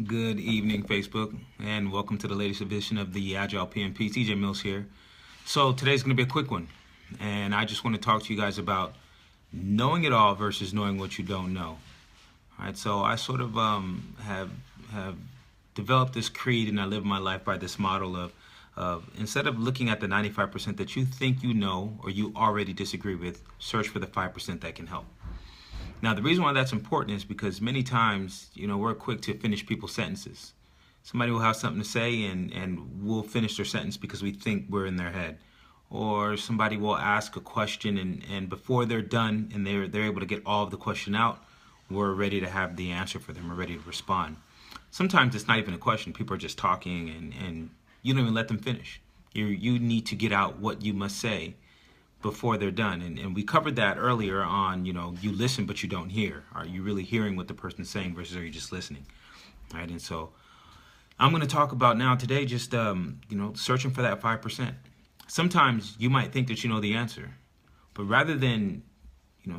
Good evening, Facebook, and welcome to the latest edition of the Agile PMP. TJ Mills here. So today's going to be a quick one, and I just want to talk to you guys about knowing it all versus knowing what you don't know. All right, so I sort of have developed this creed, and I live my life by this model of instead of looking at the 95% that you think you know or you already disagree with, search for the 5% that can help. Now, the reason why that's important is because many times, we're quick to finish people's sentences. Somebody will have something to say and we'll finish their sentence because we think we're in their head. Or somebody will ask a question and before they're done and they're able to get all of the question out, we're ready to have the answer for them. We're ready to respond. Sometimes it's not even a question. People are just talking and you don't even let them finish. You need to get out what you must say before they're done. And we covered that earlier on, you listen but you don't hear. Are you really hearing what the person's saying versus are you just listening? Right? And so I'm going to talk about now today just, searching for that 5%. Sometimes you might think that you know the answer, but rather than,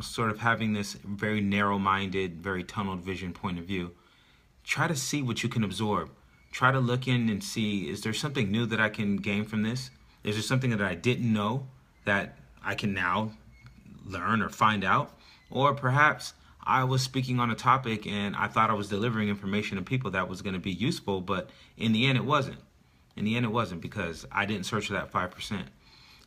sort of having this very narrow-minded, very tunneled vision point of view, try to see what you can absorb. Try to look in and see, is there something new that I can gain from this? Is there something that I didn't know that I can now learn or find out? Or perhaps I was speaking on a topic and I thought I was delivering information to people that was going to be useful, but in the end it wasn't. In the end it wasn't because I didn't search for that 5%.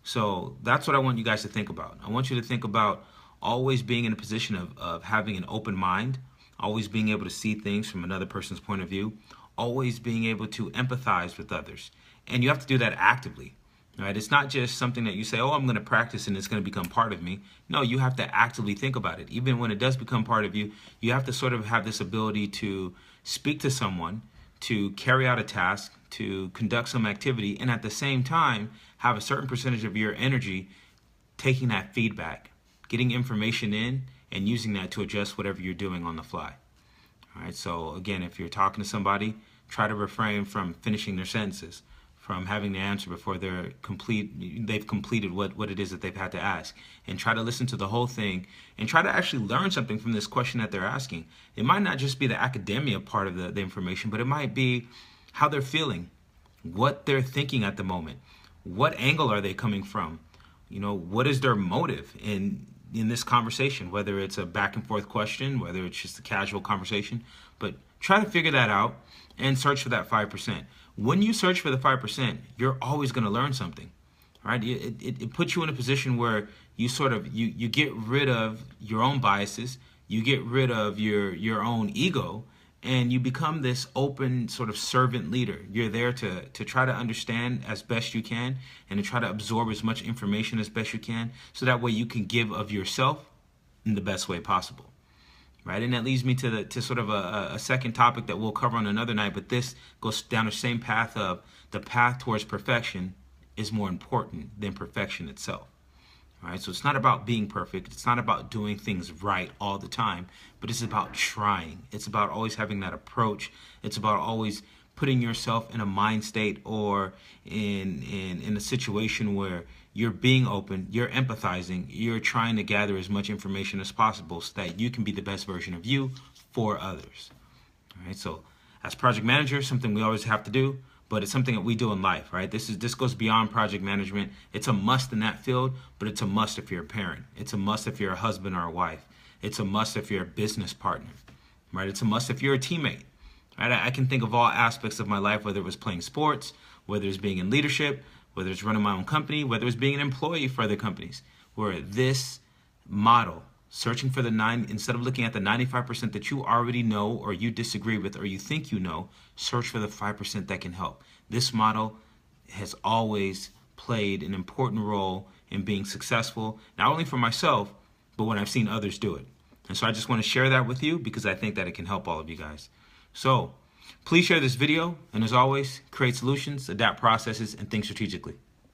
So that's what I want you guys to think about. I want you to think about always being in a position of having an open mind, always being able to see things from another person's point of view, always being able to empathize with others. And you have to do that actively. Right? It's not just something that you say, oh, I'm going to practice and it's going to become part of me. No, you have to actively think about it. Even when it does become part of you, you have to sort of have this ability to speak to someone, to carry out a task, to conduct some activity, and at the same time, have a certain percentage of your energy taking that feedback, getting information in, and using that to adjust whatever you're doing on the fly. All right. So again, if you're talking to somebody, try to refrain from finishing their sentences, from having the answer before they've completed what it is that they've had to ask, and try to listen to the whole thing and try to actually learn something from this question that they're asking. It might not just be the academia part of the information, but it might be how they're feeling, what they're thinking at the moment, what angle are they coming from, what is their motive in this conversation, whether it's a back and forth question, whether it's just a casual conversation. But try to figure that out and search for that 5%. When you search for the 5%, you're always going to learn something, right? It puts you in a position where you sort of, you get rid of your own biases, you get rid of your own ego, and you become this open sort of servant leader. You're there to try to understand as best you can and to try to absorb as much information as best you can so that way you can give of yourself in the best way possible. Right, and that leads me to sort of a second topic that we'll cover on another night, but this goes down the same path of the path towards perfection is more important than perfection itself. All right, so it's not about being perfect. It's not about doing things right all the time, but it's about trying. It's about always having that approach. It's about always putting yourself in a mind state or in a situation where you're being open, you're empathizing, you're trying to gather as much information as possible so that you can be the best version of you for others. All right, so as project manager, something we always have to do, but it's something that we do in life, right? This goes beyond project management. It's a must in that field, but it's a must if you're a parent. It's a must if you're a husband or a wife. It's a must if you're a business partner, right? It's a must if you're a teammate. Right? I can think of all aspects of my life, whether it was playing sports, whether it's being in leadership, whether it's running my own company, whether it's being an employee for other companies, where this model, searching for the instead of looking at the 95% that you already know or you disagree with or you think you know, search for the 5% that can help. This model has always played an important role in being successful, not only for myself, but when I've seen others do it. And so I just want to share that with you because I think that it can help all of you guys. So please share this video, and as always, create solutions, adapt processes, and think strategically.